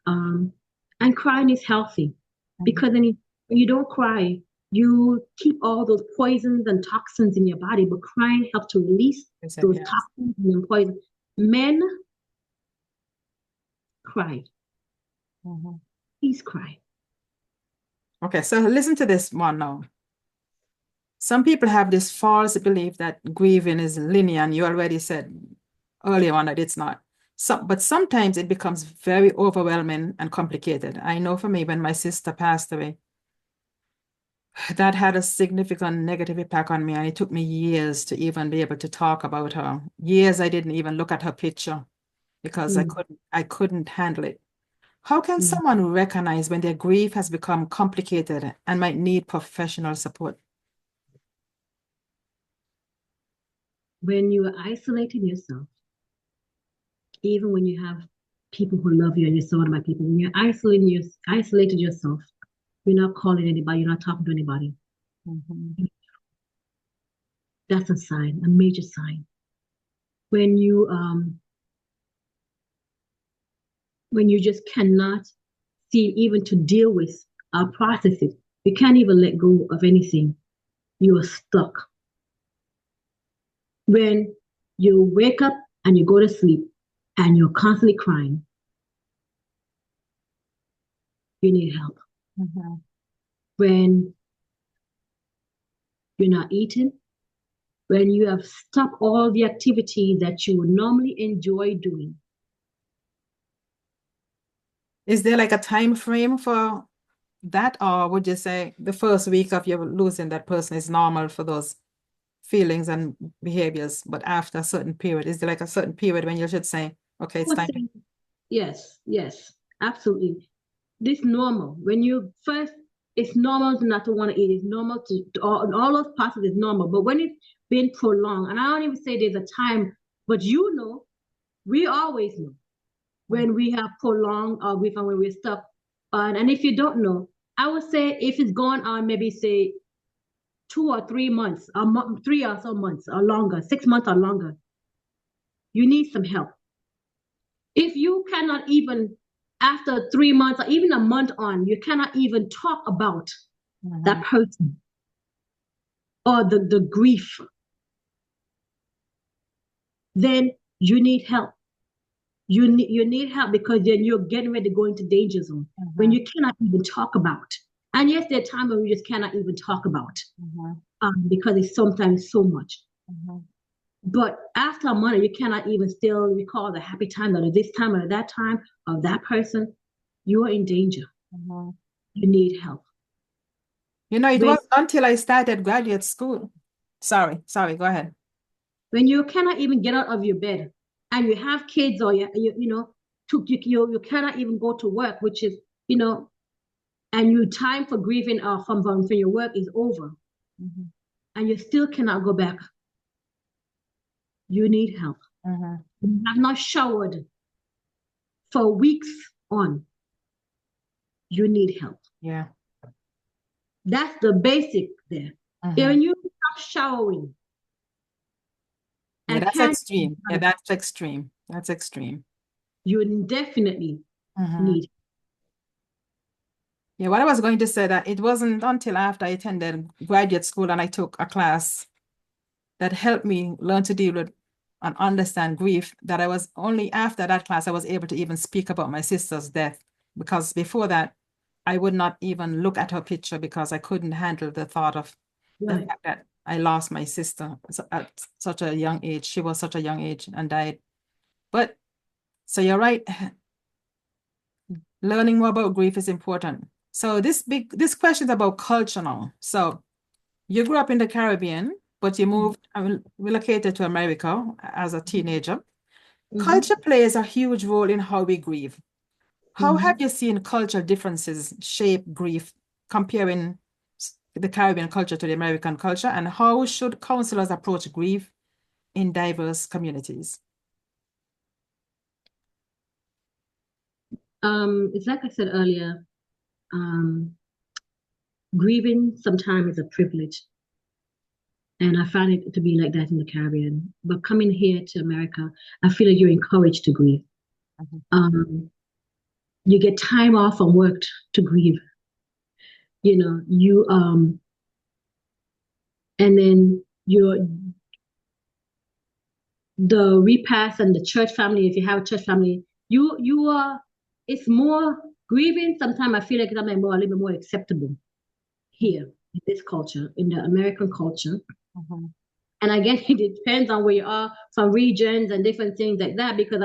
Um, and crying is healthy Mhm. because when you don't cry, you keep all those poisons and toxins in your body, but crying helps to release You said those yes. toxins and poisons. Men cry. Mhm. Please cry. Okay, so listen to this one now. Some people have this false belief that grieving is linear, and you already said earlier on that it's not. But sometimes it becomes very overwhelming and complicated. I know for me, when my sister passed away, that had a significant negative impact on me, and it took me years to even be able to talk about her. Years I didn't even look at her picture because Mm, I couldn't handle it. How can mm. someone recognize when their grief has become complicated and might need professional support? When you are isolating yourself, even when you have people who love you and you're surrounded by people, when you're isolated yourself, you're not calling anybody, you're not talking to anybody. Mhm. That's a sign, a major sign. When you just cannot seem even to deal with process it, you can't even let go of anything. You are stuck. When you wake up and you go to sleep and you're constantly crying, you need help. Mhm. When you're not eating, when you have stopped all the activities that you would normally enjoy doing. Is there like a time frame for that, or would you say the first week of you losing that person is normal for those feelings and behaviors, but after a certain period, is there like a certain period when you should say, okay, I it's would time to... say yes, yes, absolutely. This normal. When you first, it's normal to not to want to eat. It's normal to all those processes is normal. But when it's been prolonged, and I don't even say there's a time, but you know, we always know when we have prolonged or when we're stuck. And if you don't know, I would say if it's gone on maybe say 2 or 3 months, 3 or so months or longer, 6 months or longer, you need some help. If you cannot even, after 3 months or even a month on, you cannot even talk about that person or the grief, then you need help. You need help because then you're getting ready to go into danger zone when you cannot even talk about. And yes, there are times when we just cannot even talk about because it's sometimes so much. But after a month, you cannot even still recall the happy time or this time or that time of that person. You are in danger. You need help. You know, it When wasn't until I started graduate school. Sorry, go ahead. when you cannot even get out of your bed and you have kids or you know you cannot even go to work, which is and your time for grieving from your work is over, and you still cannot go back. You need help. You have not showered for weeks on. You need help. Yeah. That's the basic there. When you stop showering Yeah, and that's can't, extreme. Yeah, that's extreme. That's extreme. you definitely need. Yeah, what I was going to say that it wasn't until after I attended graduate school and I took a class that helped me learn to deal with and understand grief, that I was only after that class I was able to even speak about my sister's death. Because before that, I would not even look at her picture because I couldn't handle the thought of the Right. fact that I lost my sister at such a young age. She was such a young age and died. But so you're right. Learning more about grief is important. So this question is about culture now. So you grew up in the Caribbean, but you moved relocated to America as a teenager. Culture plays a huge role in how we grieve. How have you seen cultural differences shape grief, comparing the Caribbean culture to the American culture, and how should counselors approach grief in diverse communities? It's like I said earlier, um, grieving sometimes is a privilege. And I found it to be like that in the Caribbean. But coming here to America, I feel like you're encouraged to grieve. Um, you get time off from work to grieve. You and then the repast and the church family, if you have a church family, you are it's more grieving. Sometimes I feel like it's a little bit more acceptable here in this culture, in the American culture. And again, it depends on where you are, some regions and different things like that. Because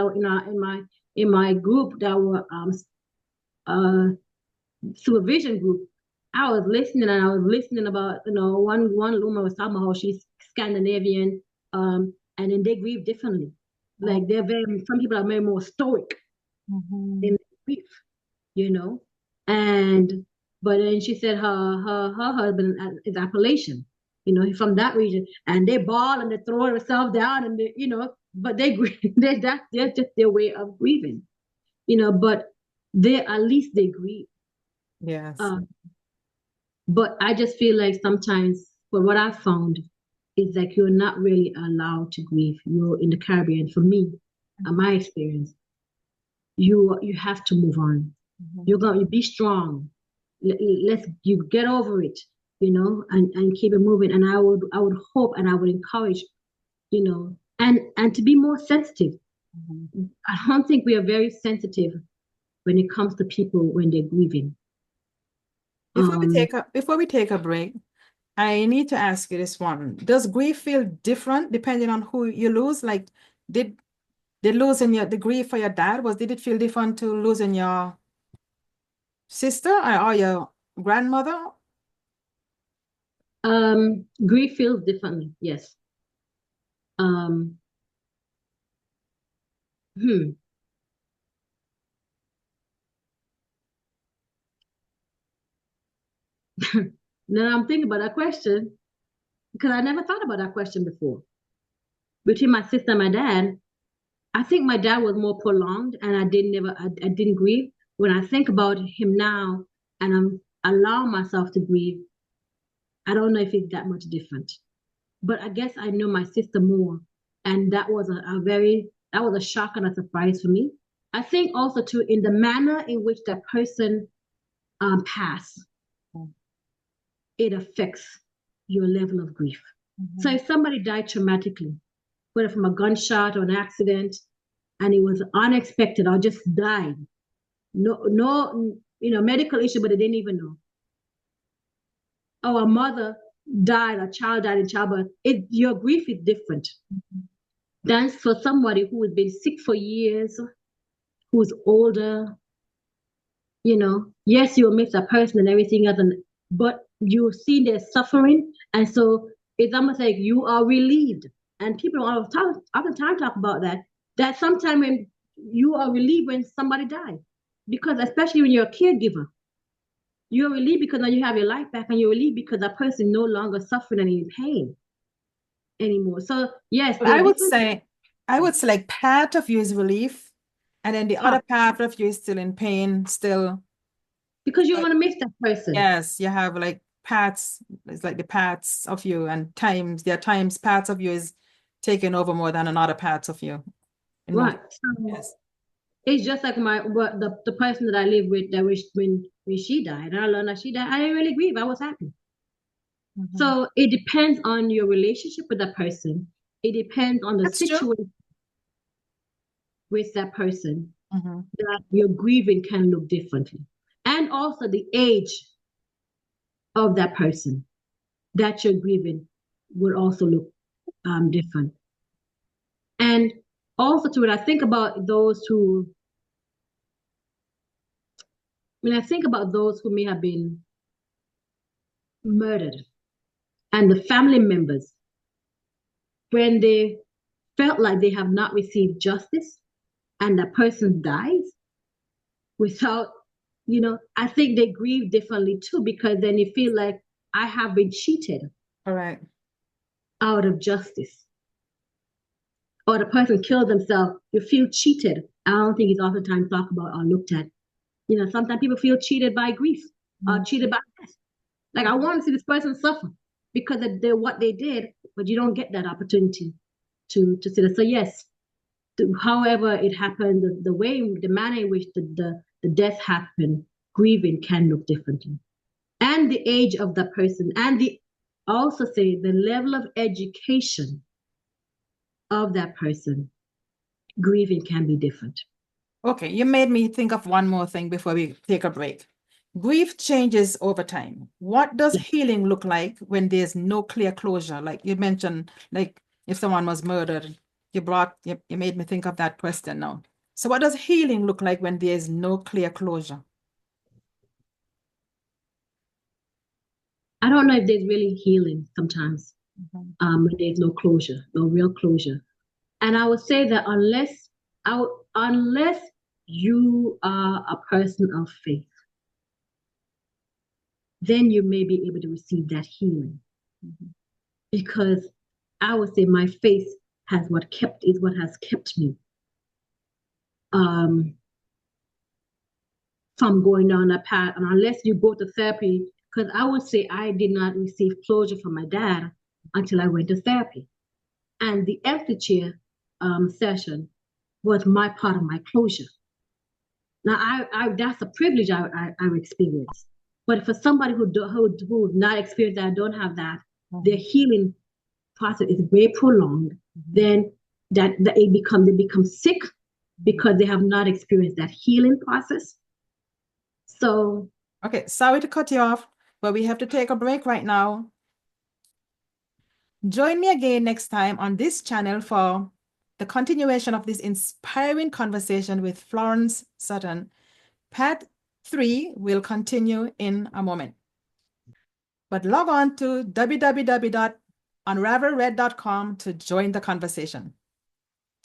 in my group that were uh, supervision group, I was listening and I was listening about one woman was talking about how she's Scandinavian, and then they grieve differently. Like some people are very more stoic in grief, you know, and but then she said her husband is Appalachian, from that region, and they bawl and they throw themselves down and but they grieve. That's just their way of grieving, but they at least they grieve. Yes. Um, but I just feel like sometimes, for what I've found, is like you're not really allowed to grieve. You're in the Caribbean. For me, my experience, you have to move on. You're going to be strong. Let's you get over it, and keep it moving. And I would hope and I would encourage, and to be more sensitive. I don't think we are very sensitive when it comes to people when they're grieving. Before we take a break, I need to ask you this one. Does grief feel different depending on who you lose? Like, did losing the grief for your dad, did it feel different to losing your sister or your grandmother? Grief feels differently, yes. Um, hmm. Now I'm thinking about that question because I never thought about that question before. Between my sister and my dad, I think my dad was more prolonged, and I didn't grieve. When I think about him now, and I'm allowing myself to grieve, I don't know if it's that much different. But I guess I know my sister more, and that was that was a shock and a surprise for me. I think also too in the manner in which that person passed, it affects your level of grief. Mm-hmm. So if somebody died traumatically, whether from a gunshot or an accident, and it was unexpected or just died, no, medical issue, but they didn't even know. Or a mother died, a child died in childbirth. Your grief is different than for somebody who has been sick for years, who's older. Yes, you'll miss a person and everything else, but you see their suffering, and so it's almost like you are relieved. And people oftentimes talk about that sometimes when you are relieved when somebody dies, because especially when you're a caregiver, you're relieved because now you have your life back, and you're relieved because that person is no longer suffering and in pain anymore. So yes, Well, there's different I would say like part of you is relief, and then the parts other part of you is still in pain, still. because you Like, want to miss that person. yes, you have like parts, it's like the parts of you, and there are times parts of you is taking over more than another parts of you. In most, Right. So yes. it's just like the person that I live with that when she died, and I learned that she died, I didn't really grieve. I was happy. Mm-hmm. So it depends on your relationship with that person. It depends on the That's true. situation with that person Mm-hmm. that your grieving can look differently. And also the age of that person that you're grieving would also look different. And also to when I think about those who may have been murdered and the family members, when they felt like they have not received justice and that person dies without, I think they grieve differently too, because then you feel like I have been cheated All right. out of justice. Or the person killed themselves, you feel cheated. I don't think it's oftentimes talked about or looked at. Sometimes people feel cheated by grief or cheated by death. Like, I want to see this person suffer because of what they did, but you don't get that opportunity to see that. So yes, however it happened, the manner in which the death happened, grieving can look differently. And the age of the person, and also say the level of education of that person, grieving can be different. Okay, you made me think of one more thing before we take a break. Grief changes over time. What does Yeah. healing look like when there's no clear closure? Like you mentioned, like if someone was murdered, you made me think of that question now. So what does healing look like when there's no clear closure? I don't know if there's really healing sometimes Mhm. when there's no closure, no real closure. And I would say that unless you are a person of faith, then you may be able to receive that healing. Mhm. Because I would say my faith is what has kept me um, from going down that path. And unless you go to therapy, because I would say I did not receive closure from my dad until I went to therapy. And the empty chair session was my part of my closure. Now, that's a privilege I've experienced. But for somebody who not experienced that, don't have that, their healing process is very prolonged. Then they become sick because they have not experienced that healing process. So, Okay, sorry to cut you off, but we have to take a break right now. Join me again next time on this channel for the continuation of this inspiring conversation with Florence Sutton, 3 will continue in a moment. But log on to www.unravelred.com to join the conversation.